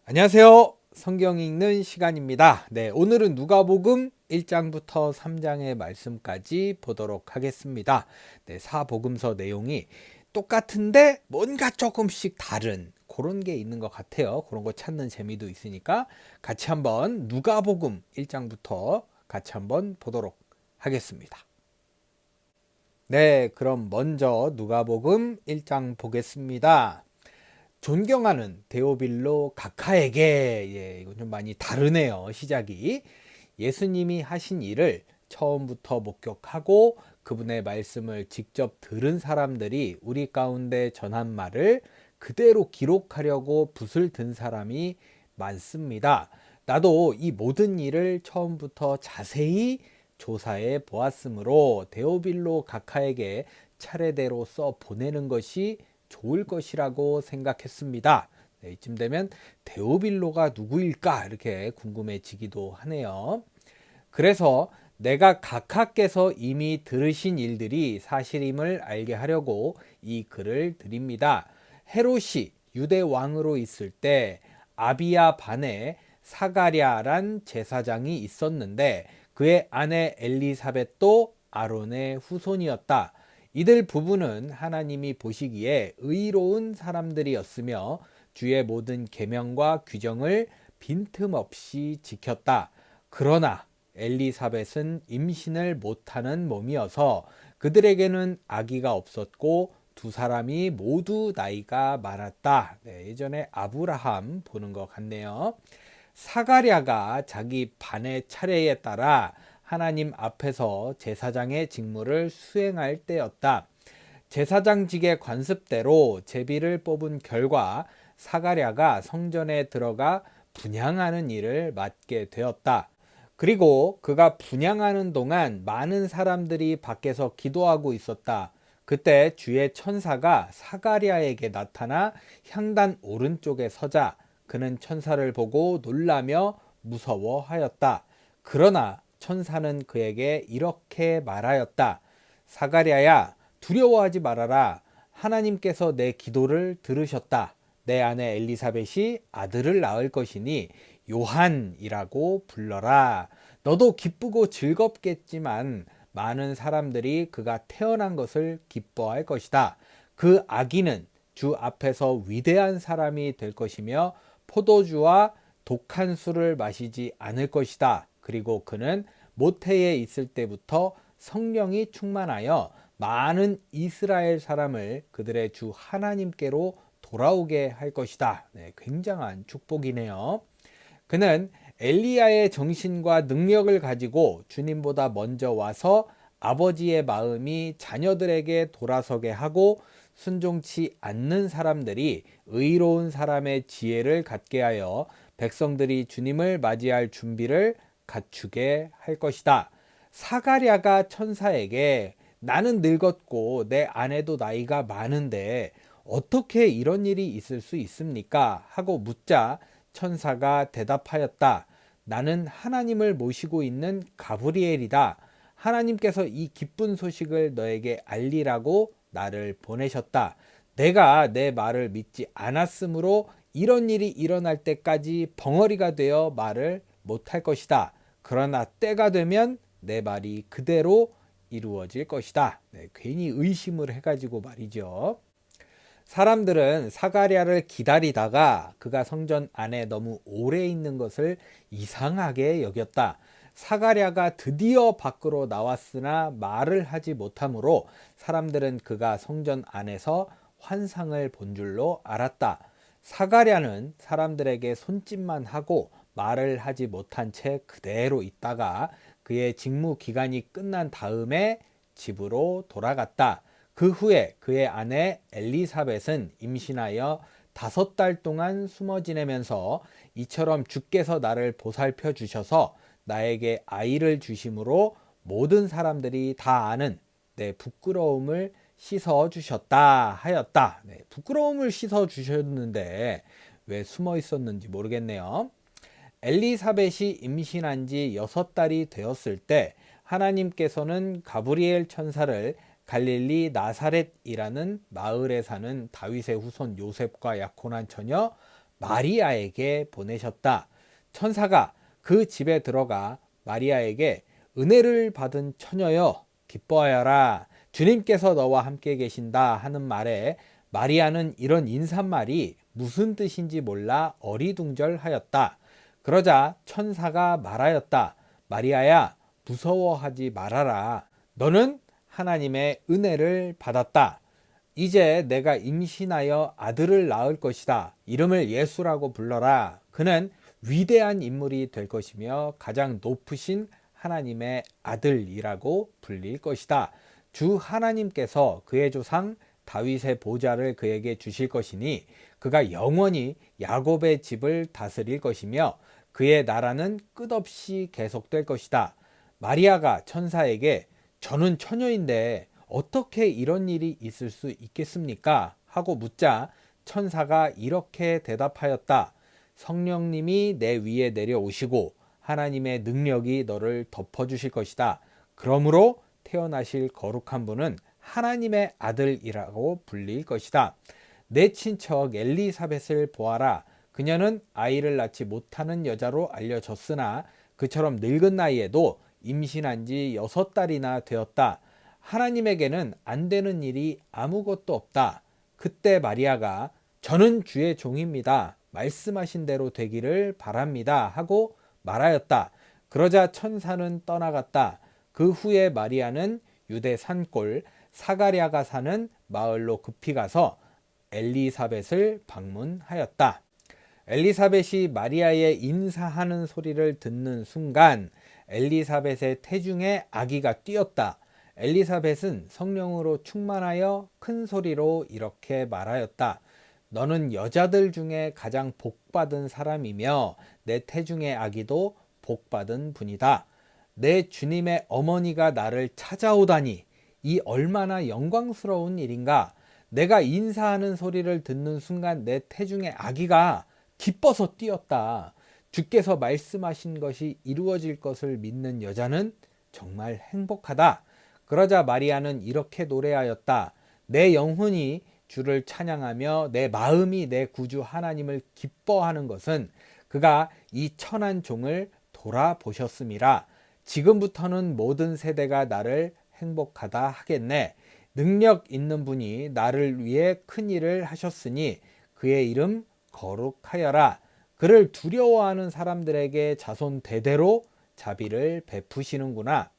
안녕하세요. 성경 읽는 시간입니다. 오늘은 누가복음 1장부터 3장의 말씀까지 보도록 하겠습니다. 사복음서 내용이 똑같은데 뭔가 조금씩 다른 그런 게 있는 것 같아요. 그런 거 찾는 재미도 있으니까 같이 한번 누가복음 1장부터 같이 한번 보도록 하겠습니다. 그럼 먼저 누가복음 1장 보겠습니다. 존경하는 데오빌로 각하에게, 이건 좀 많이 다르네요. 시작이 예수님이 하신 일을 처음부터 목격하고 그분의 말씀을 직접 들은 사람들이 우리 가운데 전한 말을 그대로 기록하려고 붓을 든 사람이 많습니다. 나도 이 모든 일을 처음부터 자세히 조사해 보았으므로 데오빌로 각하에게 차례대로 써 보내는 것이 좋을 것이라고 생각했습니다. 이쯤 되면 데오빌로가 누구일까 이렇게 궁금해지기도 하네요. 그래서 내가 각하께서 이미 들으신 일들이 사실임을 알게 하려고 이 글을 드립니다. 헤롯이 유대 왕으로 있을 때 아비야 반에 사가랴란 제사장이 있었는데 그의 아내 엘리사벳도 아론의 후손이었다. 이들 부부는 하나님이 보시기에 의로운 사람들이었으며 주의 모든 계명과 규정을 빈틈없이 지켰다. 그러나 엘리사벳은 임신을 못하는 몸이어서 그들에게는 아기가 없었고 두 사람이 모두 나이가 많았다. 예전에 아브라함 보는 것 같네요. 사가랴가 자기 반의 차례에 따라 하나님 앞에서 제사장의 직무를 수행할 때였다. 제사장직의 관습대로 제비를 뽑은 결과 사가랴가 성전에 들어가 분향하는 일을 맡게 되었다. 그리고 그가 분향하는 동안 많은 사람들이 밖에서 기도하고 있었다. 그때 주의 천사가 사가랴에게 나타나 향단 오른쪽에 서자 그는 천사를 보고 놀라며 무서워하였다. 그러나 천사는 그에게 이렇게 말하였다. 사가랴야, 두려워하지 말아라. 하나님께서 내 기도를 들으셨다. 내 아내 엘리사벳이 아들을 낳을 것이니 요한이라고 불러라. 너도 기쁘고 즐겁겠지만 많은 사람들이 그가 태어난 것을 기뻐할 것이다. 그 아기는 주 앞에서 위대한 사람이 될 것이며 포도주와 독한 술을 마시지 않을 것이다. 그리고 그는 모태에 있을 때부터 성령이 충만하여 많은 이스라엘 사람을 그들의 주 하나님께로 돌아오게 할 것이다. 굉장한 축복이네요. 그는 엘리야의 정신과 능력을 가지고 주님보다 먼저 와서 아버지의 마음이 자녀들에게 돌아서게 하고 순종치 않는 사람들이 의로운 사람의 지혜를 갖게 하여 백성들이 주님을 맞이할 준비를 갖추게 할 것이다. 사가랴가 천사에게 나는 늙었고 내 아내도 나이가 많은데 어떻게 이런 일이 있을 수 있습니까? 하고 묻자 천사가 대답하였다. 나는 하나님을 모시고 있는 가브리엘이다. 하나님께서 이 기쁜 소식을 너에게 알리라고 나를 보내셨다. 내가 내 말을 믿지 않았으므로 이런 일이 일어날 때까지 벙어리가 되어 말을 못할 것이다. 그러나 때가 되면 내 말이 그대로 이루어질 것이다. 괜히 의심을 해가지고 말이죠. 사람들은 사가랴를 기다리다가 그가 성전 안에 너무 오래 있는 것을 이상하게 여겼다. 사가랴가 드디어 밖으로 나왔으나 말을 하지 못하므로 사람들은 그가 성전 안에서 환상을 본 줄로 알았다. 사가랴는 사람들에게 손짓만 하고 말을 하지 못한 채 그대로 있다가 그의 직무 기간이 끝난 다음에 집으로 돌아갔다. 그 후에 그의 아내 엘리사벳은 임신하여 5달 동안 숨어 지내면서 이처럼 주께서 나를 보살펴 주셔서 나에게 아이를 주심으로 모든 사람들이 다 아는 내 부끄러움을 씻어 주셨다 하였다. 부끄러움을 씻어 주셨는데 왜 숨어 있었는지 모르겠네요. 엘리사벳이 임신한 지 6달이 되었을 때 하나님께서는 가브리엘 천사를 갈릴리 나사렛이라는 마을에 사는 다윗의 후손 요셉과 약혼한 처녀 마리아에게 보내셨다. 천사가 그 집에 들어가 마리아에게 은혜를 받은 처녀여 기뻐하여라 주님께서 너와 함께 계신다 하는 말에 마리아는 이런 인사말이 무슨 뜻인지 몰라 어리둥절하였다. 그러자 천사가 말하였다. 마리아야 무서워하지 말아라. 너는 하나님의 은혜를 받았다. 이제 내가 임신하여 아들을 낳을 것이다. 이름을 예수라고 불러라. 그는 위대한 인물이 될 것이며 가장 높으신 하나님의 아들이라고 불릴 것이다. 주 하나님께서 그의 조상 다윗의 보좌를 그에게 주실 것이니 그가 영원히 야곱의 집을 다스릴 것이며 그의 나라는 끝없이 계속될 것이다. 마리아가 천사에게 저는 처녀인데 어떻게 이런 일이 있을 수 있겠습니까? 하고 묻자 천사가 이렇게 대답하였다. 성령님이 내 위에 내려오시고 하나님의 능력이 너를 덮어주실 것이다. 그러므로 태어나실 거룩한 분은 하나님의 아들이라고 불릴 것이다. 내 친척 엘리사벳을 보아라. 그녀는 아이를 낳지 못하는 여자로 알려졌으나 그처럼 늙은 나이에도 임신한 지 6달이나 되었다. 하나님에게는 안 되는 일이 아무것도 없다. 그때 마리아가 저는 주의 종입니다. 말씀하신 대로 되기를 바랍니다. 하고 말하였다. 그러자 천사는 떠나갔다. 그 후에 마리아는 유대 산골 사가랴가 사는 마을로 급히 가서 엘리사벳을 방문하였다. 엘리사벳이 마리아의 인사하는 소리를 듣는 순간 엘리사벳의 태중에 아기가 뛰었다. 엘리사벳은 성령으로 충만하여 큰 소리로 이렇게 말하였다. 너는 여자들 중에 가장 복받은 사람이며 내 태중의 아기도 복받은 분이다. 내 주님의 어머니가 나를 찾아오다니 이 얼마나 영광스러운 일인가. 내가 인사하는 소리를 듣는 순간 내 태중의 아기가 기뻐서 뛰었다. 주께서 말씀하신 것이 이루어질 것을 믿는 여자는 정말 행복하다. 그러자 마리아는 이렇게 노래하였다. 내 영혼이 주를 찬양하며 내 마음이 내 구주 하나님을 기뻐하는 것은 그가 이 천한 종을 돌아보셨음이라. 지금부터는 모든 세대가 나를 행복하다 하겠네. 능력 있는 분이 나를 위해 큰 일을 하셨으니 그의 이름 거룩하여라. 그를 두려워하는 사람들에게 자손 대대로 자비를 베푸시는구나.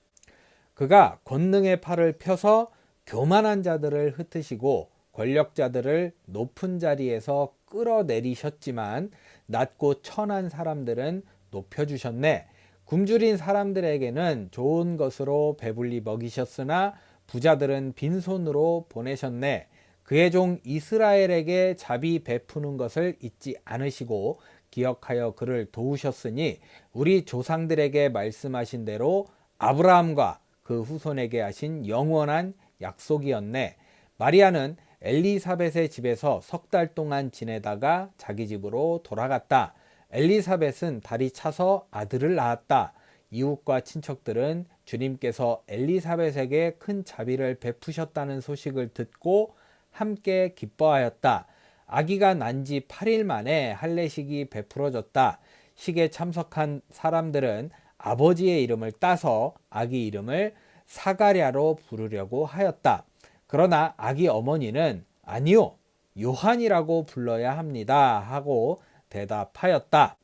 그가 권능의 팔을 펴서 교만한 자들을 흩으시고 권력자들을 높은 자리에서 끌어내리셨지만 낮고 천한 사람들은 높여주셨네. 굶주린 사람들에게는 좋은 것으로 배불리 먹이셨으나 부자들은 빈손으로 보내셨네. 그의 종 이스라엘에게 자비 베푸는 것을 잊지 않으시고 기억하여 그를 도우셨으니 우리 조상들에게 말씀하신 대로 아브라함과 그 후손에게 하신 영원한 약속이었네. 마리아는 엘리사벳의 집에서 3달 동안 지내다가 자기 집으로 돌아갔다. 엘리사벳은 달이 차서 아들을 낳았다. 이웃과 친척들은 주님께서 엘리사벳에게 큰 자비를 베푸셨다는 소식을 듣고 함께 기뻐하였다. 아기가 난 지 8일 만에 할례식이 베풀어졌다. 식에 참석한 사람들은 아버지의 이름을 따서 아기 이름을 사가랴로 부르려고 하였다. 그러나 아기 어머니는 아니요, 요한이라고 불러야 합니다 하고 대답하였다.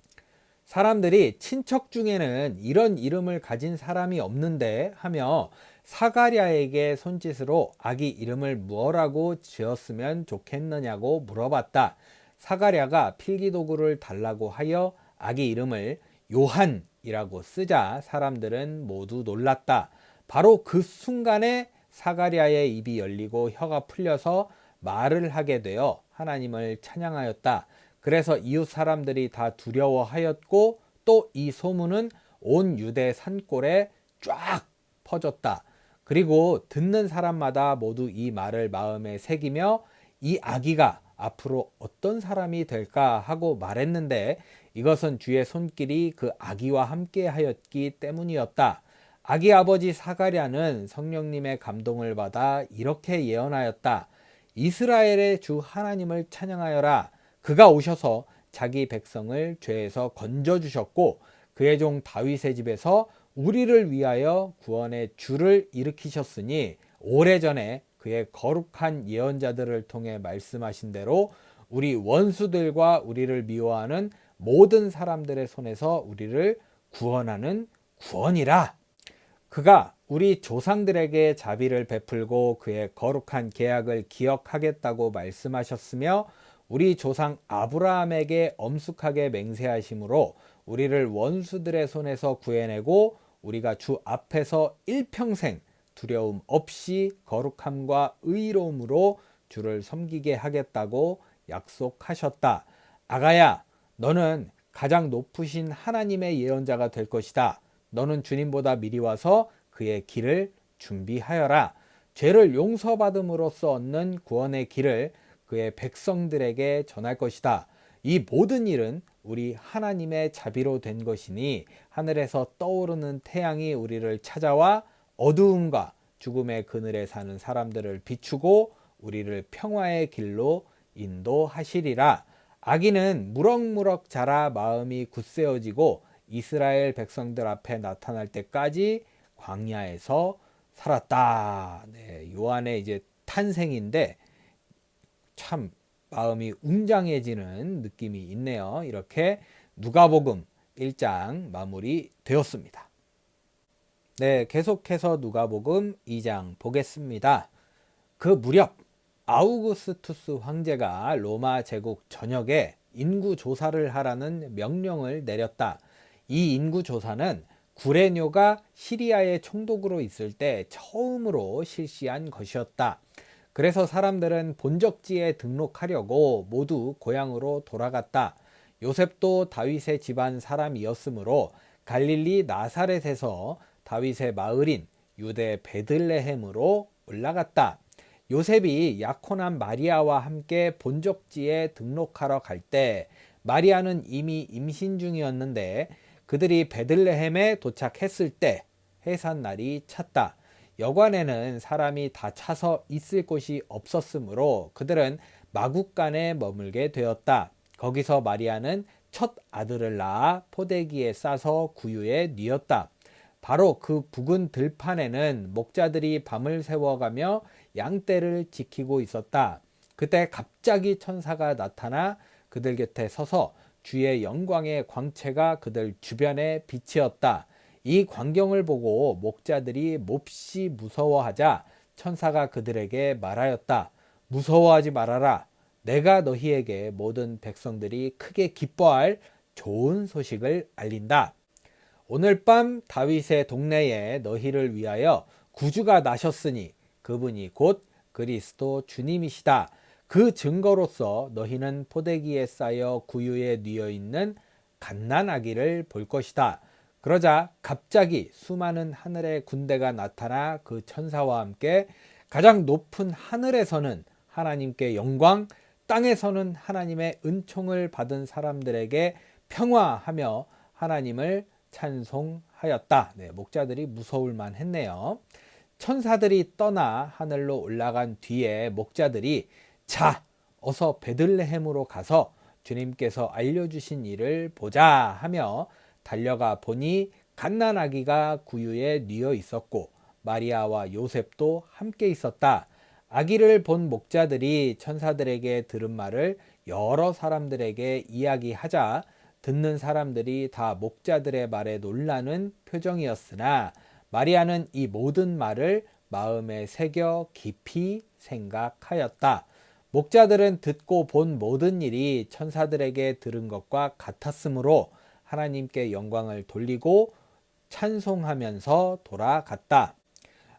사람들이 친척 중에는 이런 이름을 가진 사람이 없는데 하며 사가랴에게 손짓으로 아기 이름을 무엇라고 지었으면 좋겠느냐고 물어봤다. 사가랴가 필기도구를 달라고 하여 아기 이름을 요한이라고 쓰자 사람들은 모두 놀랐다. 바로 그 순간에 사가랴의 입이 열리고 혀가 풀려서 말을 하게 되어 하나님을 찬양하였다. 그래서 이웃 사람들이 다 두려워하였고 또 이 소문은 온 유대 산골에 쫙 퍼졌다. 그리고 듣는 사람마다 모두 이 말을 마음에 새기며 이 아기가 앞으로 어떤 사람이 될까 하고 말했는데 이것은 주의 손길이 그 아기와 함께 하였기 때문이었다. 아기 아버지 사가랴는 성령님의 감동을 받아 이렇게 예언하였다. 이스라엘의 주 하나님을 찬양하여라. 그가 오셔서 자기 백성을 죄에서 건져주셨고 그의 종 다윗의 집에서 우리를 위하여 구원의 주를 일으키셨으니 오래전에 그의 거룩한 예언자들을 통해 말씀하신 대로 우리 원수들과 우리를 미워하는 모든 사람들의 손에서 우리를 구원하는 구원이라. 그가 우리 조상들에게 자비를 베풀고 그의 거룩한 계약을 기억하겠다고 말씀하셨으며 우리 조상 아브라함에게 엄숙하게 맹세하심으로 우리를 원수들의 손에서 구해내고 우리가 주 앞에서 일평생 두려움 없이 거룩함과 의로움으로 주를 섬기게 하겠다고 약속하셨다. 아가야, 너는 가장 높으신 하나님의 예언자가 될 것이다. 너는 주님보다 미리 와서 그의 길을 준비하여라. 죄를 용서받음으로써 얻는 구원의 길을 그의 백성들에게 전할 것이다. 이 모든 일은 우리 하나님의 자비로 된 것이니 하늘에서 떠오르는 태양이 우리를 찾아와 어두움과 죽음의 그늘에 사는 사람들을 비추고 우리를 평화의 길로 인도하시리라. 아기는 무럭무럭 자라 마음이 굳세어지고 이스라엘 백성들 앞에 나타날 때까지 광야에서 살았다. 네, 요한의 이제 탄생인데 참 마음이 웅장해지는 느낌이 있네요. 이렇게 누가복음 1장 마무리 되었습니다. 네, 계속해서 누가복음 2장 보겠습니다. 그 무렵 아우구스투스 황제가 로마 제국 전역에 인구 조사를 하라는 명령을 내렸다. 이 인구 조사는 구레뇨가 시리아의 총독으로 있을 때 처음으로 실시한 것이었다. 그래서 사람들은 본적지에 등록하려고 모두 고향으로 돌아갔다. 요셉도 다윗의 집안 사람이었으므로 갈릴리 나사렛에서 다윗의 마을인 유대 베들레헴으로 올라갔다. 요셉이 약혼한 마리아와 함께 본적지에 등록하러 갈 때 마리아는 이미 임신 중이었는데 그들이 베들레헴에 도착했을 때 해산날이 찼다. 여관에는 사람이 다 차서 있을 곳이 없었으므로 그들은 마국간에 머물게 되었다. 거기서 마리아는 첫 아들을 낳아 포대기에 싸서 구유에 뉘었다. 바로 그 부근 들판에는 목자들이 밤을 새워가며 양떼를 지키고 있었다. 그때 갑자기 천사가 나타나 그들 곁에 서서 주의 영광의 광채가 그들 주변에 비치었다. 이 광경을 보고 목자들이 몹시 무서워하자 천사가 그들에게 말하였다. 무서워하지 말아라. 내가 너희에게 모든 백성들이 크게 기뻐할 좋은 소식을 알린다. 오늘 밤 다윗의 동네에 너희를 위하여 구주가 나셨으니 그분이 곧 그리스도 주님이시다. 그 증거로서 너희는 포대기에 쌓여 구유에 뉘어 있는 갓난아기를 볼 것이다. 그러자 갑자기 수많은 하늘의 군대가 나타나 그 천사와 함께 가장 높은 하늘에서는 하나님께 영광, 땅에서는 하나님의 은총을 받은 사람들에게 평화하며 하나님을 찬송하였다. 네, 목자들이 무서울 만했네요. 천사들이 떠나 하늘로 올라간 뒤에 목자들이 자, 어서 베들레헴으로 가서 주님께서 알려주신 일을 보자 하며 달려가 보니 갓난아기가 구유에 뉘어 있었고 마리아와 요셉도 함께 있었다. 아기를 본 목자들이 천사들에게 들은 말을 여러 사람들에게 이야기하자 듣는 사람들이 다 목자들의 말에 놀라는 표정이었으나 마리아는 이 모든 말을 마음에 새겨 깊이 생각하였다. 목자들은 듣고 본 모든 일이 천사들에게 들은 것과 같았으므로 하나님께 영광을 돌리고 찬송하면서 돌아갔다.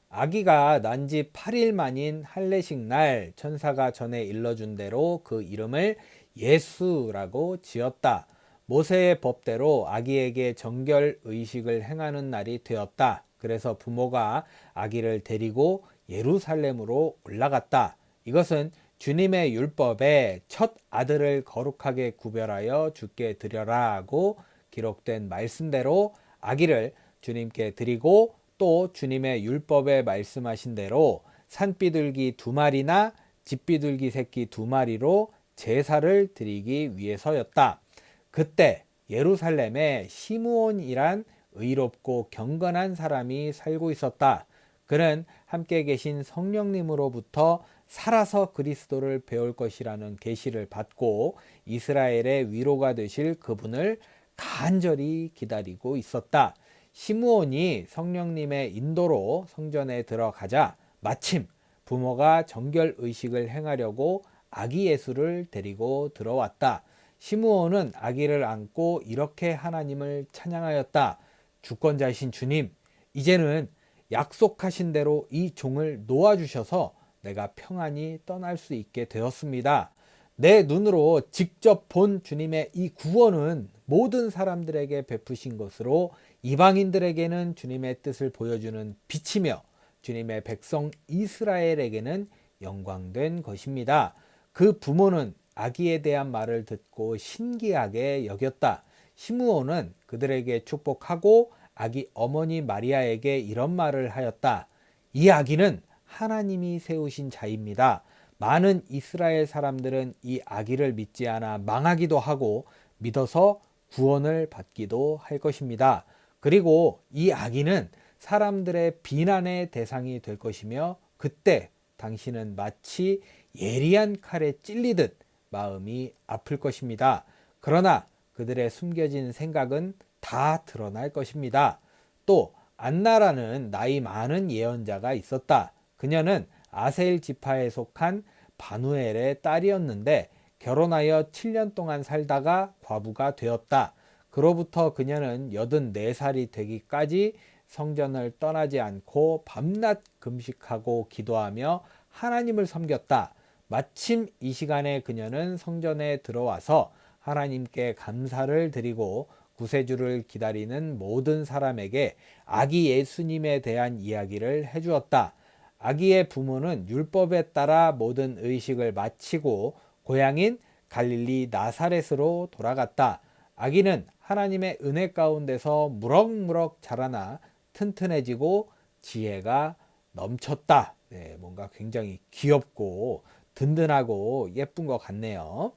아기가 난 지 8일 만인 할례식 날 천사가 전에 일러준 대로 그 이름을 예수라고 지었다. 모세의 법대로 아기에게 정결 의식을 행하는 날이 되었다. 그래서 부모가 아기를 데리고 예루살렘으로 올라갔다. 이것은 주님의 율법에 첫 아들을 거룩하게 구별하여 주께 드려라 하고 기록된 말씀대로 아기를 주님께 드리고 또 주님의 율법에 말씀하신 대로 산비둘기 2마리나 집비둘기 새끼 2마리로 제사를 드리기 위해서였다. 그때 예루살렘에 시므온이란 의롭고 경건한 사람이 살고 있었다. 그는 함께 계신 성령님으로부터 살아서 그리스도를 배울 것이라는 계시를 받고 이스라엘의 위로가 되실 그분을 간절히 기다리고 있었다. 시므온이 성령님의 인도로 성전에 들어가자 마침 부모가 정결 의식을 행하려고 아기 예수를 데리고 들어왔다. 시므온은 아기를 안고 이렇게 하나님을 찬양하였다. 주권자이신 주님, 이제는 약속하신 대로 이 종을 놓아주셔서 내가 평안히 떠날 수 있게 되었습니다. 내 눈으로 직접 본 주님의 이 구원은 모든 사람들에게 베푸신 것으로 이방인들에게는 주님의 뜻을 보여주는 빛이며 주님의 백성 이스라엘에게는 영광된 것입니다. 그 부모는 아기에 대한 말을 듣고 신기하게 여겼다. 시므온은 그들에게 축복하고 아기 어머니 마리아에게 이런 말을 하였다. 이 아기는 하나님이 세우신 자입니다. 많은 이스라엘 사람들은 이 아기를 믿지 않아 망하기도 하고 믿어서 구원을 받기도 할 것입니다. 그리고 이 아기는 사람들의 비난의 대상이 될 것이며 그때 당신은 마치 예리한 칼에 찔리듯 마음이 아플 것입니다. 그러나 그들의 숨겨진 생각은 다 드러날 것입니다. 또 안나라는 나이 많은 예언자가 있었다. 그녀는 아셀 지파에 속한 바누엘의 딸이었는데 결혼하여 7년 동안 살다가 과부가 되었다. 그로부터 그녀는 84살이 되기까지 성전을 떠나지 않고 밤낮 금식하고 기도하며 하나님을 섬겼다. 마침 이 시간에 그녀는 성전에 들어와서 하나님께 감사를 드리고 구세주를 기다리는 모든 사람에게 아기 예수님에 대한 이야기를 해주었다. 아기의 부모는 율법에 따라 모든 의식을 마치고 고향인 갈릴리 나사렛으로 돌아갔다. 아기는 하나님의 은혜 가운데서 무럭무럭 자라나 튼튼해지고 지혜가 넘쳤다. 네, 뭔가 굉장히 귀엽고 든든하고 예쁜 것 같네요.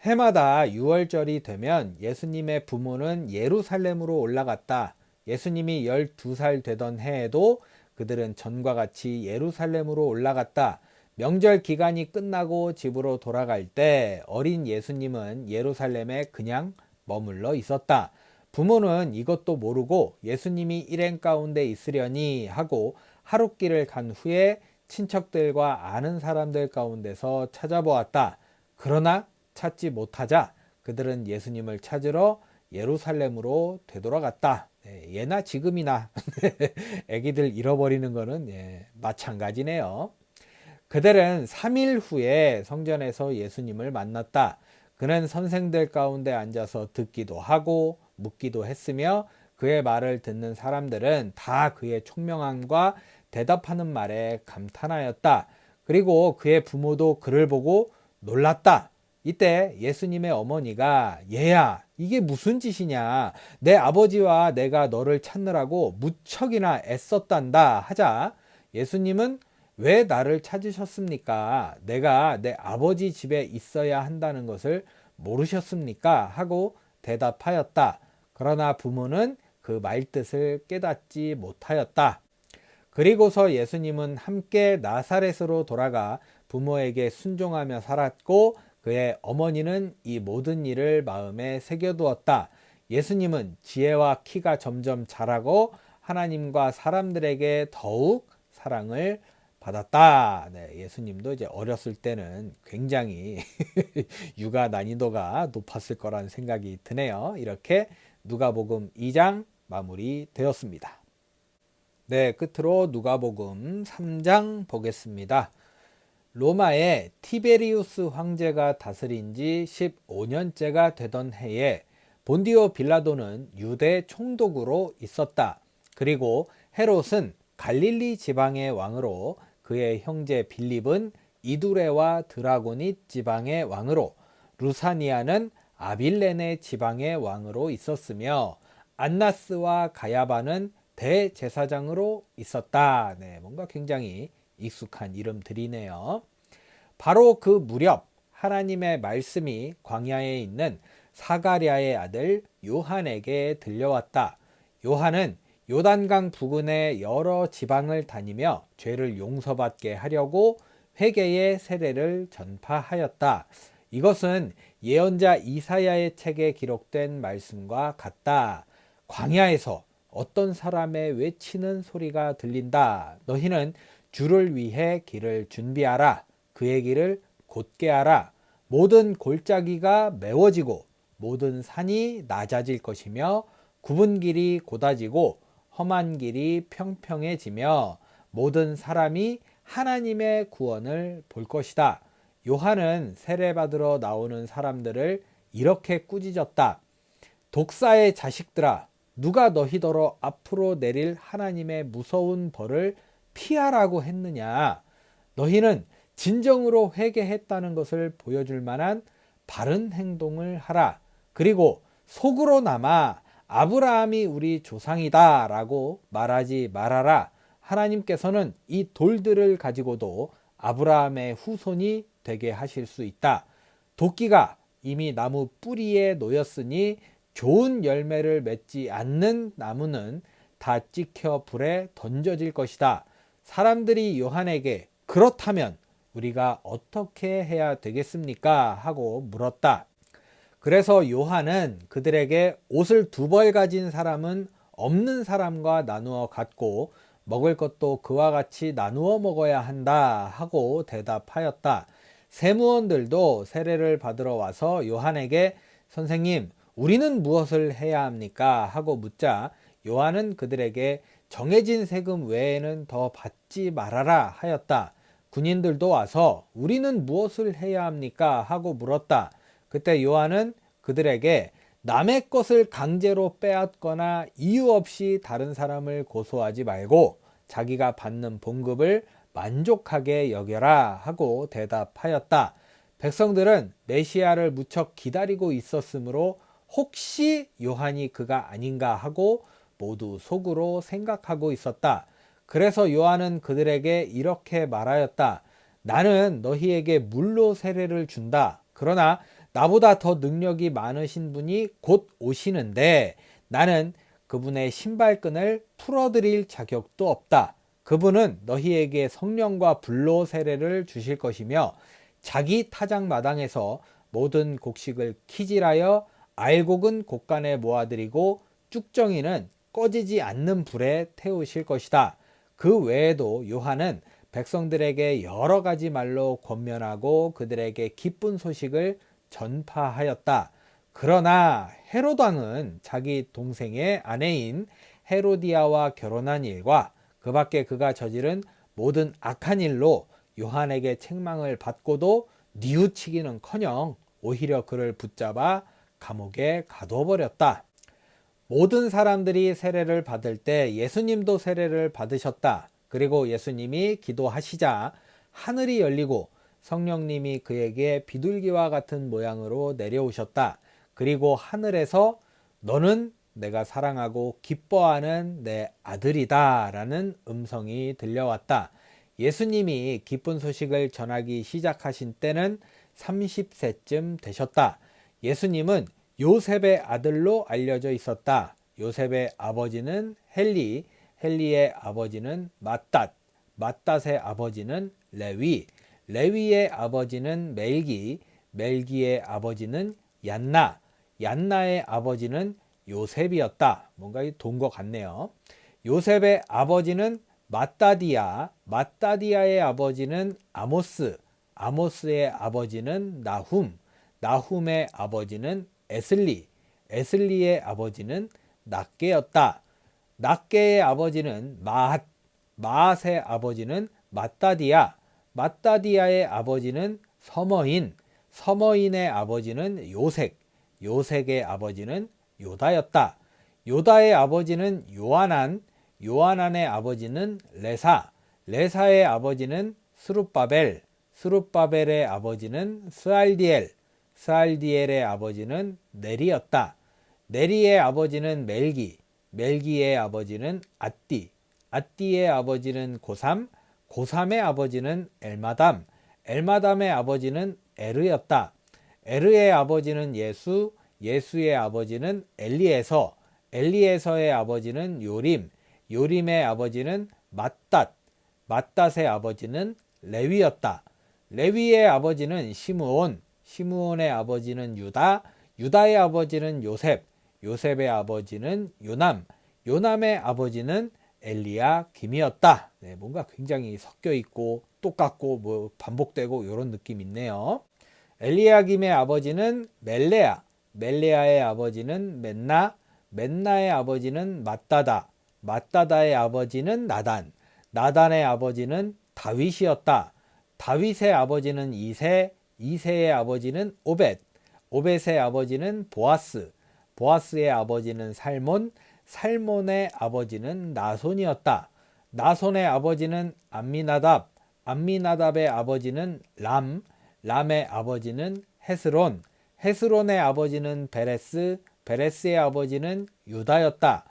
해마다 6월절이 되면 예수님의 부모는 예루살렘으로 올라갔다. 예수님이 12살 되던 해에도 그들은 전과 같이 예루살렘으로 올라갔다. 명절 기간이 끝나고 집으로 돌아갈 때 어린 예수님은 예루살렘에 그냥 머물러 있었다. 부모는 이것도 모르고 예수님이 일행 가운데 있으려니 하고 하룻길을 간 후에 친척들과 아는 사람들 가운데서 찾아보았다. 그러나 찾지 못하자 그들은 예수님을 찾으러 예루살렘으로 되돌아갔다. 예나 지금이나 애기들 잃어버리는 거는 마찬가지네요. 그들은 3일 후에 성전에서 예수님을 만났다. 그는 선생들 가운데 앉아서 듣기도 하고 묻기도 했으며 그의 말을 듣는 사람들은 다 그의 총명함과 대답하는 말에 감탄하였다. 그리고 그의 부모도 그를 보고 놀랐다. 이때 예수님의 어머니가 얘야 이게 무슨 짓이냐 내 아버지와 내가 너를 찾느라고 무척이나 애썼단다 하자 예수님은 왜 나를 찾으셨습니까? 내가 내 아버지 집에 있어야 한다는 것을 모르셨습니까? 하고 대답하였다. 그러나 부모는 그 말뜻을 깨닫지 못하였다. 그리고서 예수님은 함께 나사렛으로 돌아가 부모에게 순종하며 살았고 그의 어머니는 이 모든 일을 마음에 새겨두었다. 예수님은 지혜와 키가 점점 자라고 하나님과 사람들에게 더욱 사랑을 받았다. 네, 예수님도 이제 어렸을 때는 굉장히 육아 난이도가 높았을 거라는 생각이 드네요. 이렇게 누가복음 2장 마무리되었습니다. 네, 끝으로 누가복음 3장 보겠습니다. 로마의 티베리우스 황제가 다스린 지 15년째가 되던 해에 본디오 빌라도는 유대 총독으로 있었다. 그리고 헤롯은 갈릴리 지방의 왕으로 그의 형제 빌립은 이두레와 드라고닛 지방의 왕으로 루사니아는 아빌레네 지방의 왕으로 있었으며 안나스와 가야바는 대제사장으로 있었다. 네, 뭔가 굉장히 익숙한 이름들이네요. 바로 그 무렵 하나님의 말씀이 광야에 있는 사가랴의 아들 요한에게 들려왔다. 요한은 요단강 부근의 여러 지방을 다니며 죄를 용서받게 하려고 회개의 세례를 전파하였다. 이것은 예언자 이사야의 책에 기록된 말씀과 같다. 광야에서 어떤 사람의 외치는 소리가 들린다. 너희는 주를 위해 길을 준비하라. 그의 길을 곧게 하라. 모든 골짜기가 메워지고 모든 산이 낮아질 것이며 굽은 길이 곧아지고 험한 길이 평평해지며 모든 사람이 하나님의 구원을 볼 것이다. 요한은 세례받으러 나오는 사람들을 이렇게 꾸짖었다. 독사의 자식들아, 누가 너희더러 앞으로 내릴 하나님의 무서운 벌을 피하라고 했느냐? 너희는 진정으로 회개했다는 것을 보여줄 만한 바른 행동을 하라. 그리고 속으로나마 아브라함이 우리 조상이다 라고 말하지 말아라. 하나님께서는 이 돌들을 가지고도 아브라함의 후손이 되게 하실 수 있다. 도끼가 이미 나무 뿌리에 놓였으니 좋은 열매를 맺지 않는 나무는 다 찍혀 불에 던져질 것이다. 사람들이 요한에게 그렇다면 우리가 어떻게 해야 되겠습니까? 하고 물었다. 그래서 요한은 그들에게 옷을 2벌 가진 사람은 없는 사람과 나누어 갖고 먹을 것도 그와 같이 나누어 먹어야 한다 하고 대답하였다. 세무원들도 세례를 받으러 와서 요한에게 선생님, 우리는 무엇을 해야 합니까? 하고 묻자 요한은 그들에게 정해진 세금 외에는 더 받지 말아라 하였다. 군인들도 와서 우리는 무엇을 해야 합니까? 하고 물었다. 그때 요한은 그들에게 남의 것을 강제로 빼앗거나 이유 없이 다른 사람을 고소하지 말고 자기가 받는 봉급을 만족하게 여겨라 하고 대답하였다. 백성들은 메시아를 무척 기다리고 있었으므로 혹시 요한이 그가 아닌가 하고 모두 속으로 생각하고 있었다. 그래서 요한은 그들에게 이렇게 말하였다. 나는 너희에게 물로 세례를 준다. 그러나 나보다 더 능력이 많으신 분이 곧 오시는데 나는 그분의 신발끈을 풀어드릴 자격도 없다. 그분은 너희에게 성령과 불로 세례를 주실 것이며 자기 타작 마당에서 모든 곡식을 키질하여 알곡은 곡간에 모아드리고 쭉정이는 꺼지지 않는 불에 태우실 것이다. 그 외에도 요한은 백성들에게 여러 가지 말로 권면하고 그들에게 기쁜 소식을 전파하였다. 그러나 헤롯 왕은 자기 동생의 아내인 헤로디아와 결혼한 일과 그 밖에 그가 저지른 모든 악한 일로 요한에게 책망을 받고도 뉘우치기는커녕 오히려 그를 붙잡아 감옥에 가둬버렸다. 모든 사람들이 세례를 받을 때 예수님도 세례를 받으셨다. 그리고 예수님이 기도하시자 하늘이 열리고 성령님이 그에게 비둘기와 같은 모양으로 내려오셨다. 그리고 하늘에서 너는 내가 사랑하고 기뻐하는 내 아들이다 라는 음성이 들려왔다. 예수님이 기쁜 소식을 전하기 시작하신 때는 30세쯤 되셨다. 예수님은 요셉의 아들로 알려져 있었다. 요셉의 아버지는 헬리, 헬리의 아버지는 맏닷, 맏닷의 아버지는 레위, 레위의 아버지는 멜기, 멜기의 아버지는 얀나, 얀나의 아버지는 요셉이었다. 뭔가 돈 것 같네요. 요셉의 아버지는 맏다디아, 맏다디아의 아버지는 아모스, 아모스의 아버지는 나훔, 나훔의 아버지는 에슬리, 에슬리의 아버지는 낫게였다. 낫게의 아버지는 마앗, 마앗의 아버지는 맏다디아, 맏다디아의 아버지는 서머인, 서머인의 아버지는 요색, 요색의 아버지는 요다였다. 요다의 아버지는 요하난, 요하난의 아버지는 레사, 레사의 아버지는 스룹바벨, 스룹바벨의 아버지는 스알디엘, 스알디엘의 아버지는 네리였다. 네리의 아버지는 멜기, 멜기의 아버지는 앗디, 앗디의 아버지는 고삼, 고삼의 아버지는 엘마담, 엘마담의 아버지는 에르였다. 에르의 아버지는 예수, 예수의 아버지는 엘리에서, 엘리에서의 아버지는 요림, 요림의 아버지는 맏닷, 맏닷의 아버지는 레위였다. 레위의 아버지는 시므온, 시므온의 아버지는 유다, 유다의 아버지는 요셉, 요셉의 아버지는 요남, 요남의 아버지는 엘리야 김이었다. 네, 뭔가 굉장히 섞여 있고 똑같고 뭐 반복되고 이런 느낌 있네요. 엘리야김의 아버지는 멜레야, 멜레야의 아버지는 맨나, 맨나의 아버지는 맏다다, 맏다다의 아버지는 나단, 나단의 아버지는 다윗이었다. 다윗의 아버지는 이세, 이세의 아버지는 오벳, 오벳의 아버지는 보아스, 보아스의 아버지는 살몬, 살몬의 아버지는 나손이었다. 나손의 아버지는 암미나답, 암미나답의 아버지는 람, 람의 아버지는 헤스론, 헤스론의 아버지는 베레스, 베레스의 아버지는 유다였다.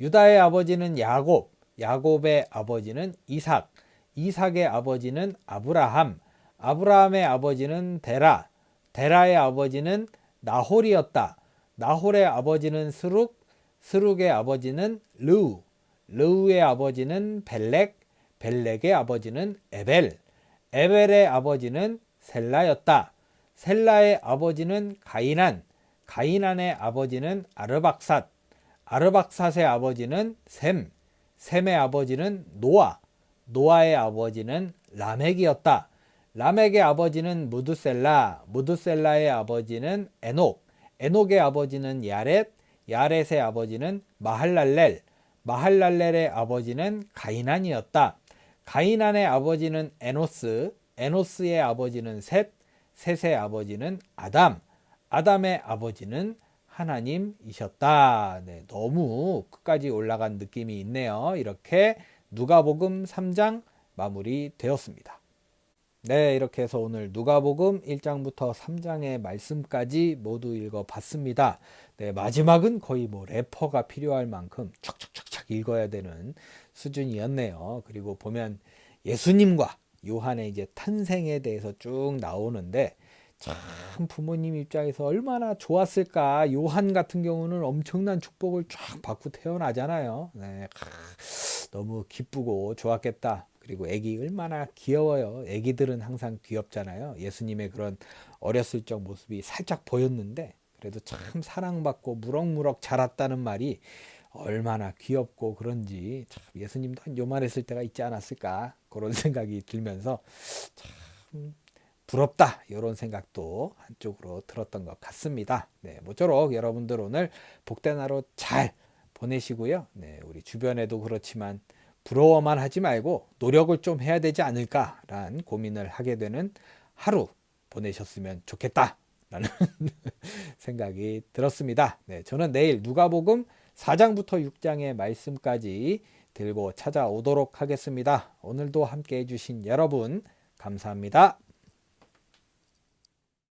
유다의 아버지는 야곱, 야곱의 아버지는 이삭, 이삭의 아버지는 아브라함, 아브라함의 아버지는 데라, 데라의 아버지는 나홀이었다. 나홀의 아버지는 스룩, 스룩의 아버지는 르우, 르우의 아버지는 벨렉, 벨렉의 아버지는 에벨, 에벨의 아버지는 셀라였다. 셀라의 아버지는 가이난, 가이난의 아버지는 아르박삿, 아르박삿의 아버지는 셈, 셈의 아버지는 노아, 노아의 아버지는 라멕이었다. 라멕의 아버지는 무드셀라, 무드셀라의 아버지는 에녹, 에녹의 아버지는 야렛, 야렛의 아버지는 마할랄렐, 마할랄렐의 아버지는 가이난이었다. 가이난의 아버지는 에노스, 에노스의 아버지는 셋, 셋의 아버지는 아담, 아담의 아버지는 하나님이셨다. 네, 너무 끝까지 올라간 느낌이 있네요. 이렇게 누가복음 3장 마무리되었습니다. 네, 이렇게 해서 오늘 누가복음 1장부터 3장의 말씀까지 모두 읽어봤습니다. 네, 마지막은 거의 뭐 래퍼가 필요할 만큼 촥촥촥촥 읽어야 되는 수준이었네요. 그리고 보면 예수님과 요한의 이제 탄생에 대해서 쭉 나오는데 참 부모님 입장에서 얼마나 좋았을까. 요한 같은 경우는 엄청난 축복을 쫙 받고 태어나잖아요. 네, 너무 기쁘고 좋았겠다. 그리고 애기 얼마나 귀여워요. 애기들은 항상 귀엽잖아요. 예수님의 그런 어렸을 적 모습이 살짝 보였는데 그래도 참 사랑받고 무럭무럭 자랐다는 말이 얼마나 귀엽고 그런지 참 예수님도 한 요만했을 때가 있지 않았을까 그런 생각이 들면서 참 부럽다 이런 생각도 한쪽으로 들었던 것 같습니다. 네, 모쪼록 여러분들 오늘 복된 하루 잘 보내시고요. 네, 우리 주변에도 그렇지만 부러워만 하지 말고 노력을 좀 해야 되지 않을까라는 고민을 하게 되는 하루 보내셨으면 좋겠다라는 생각이 들었습니다. 네, 저는 내일 누가복음 4장부터 6장의 말씀까지 들고 찾아오도록 하겠습니다. 오늘도 함께 해주신 여러분 감사합니다.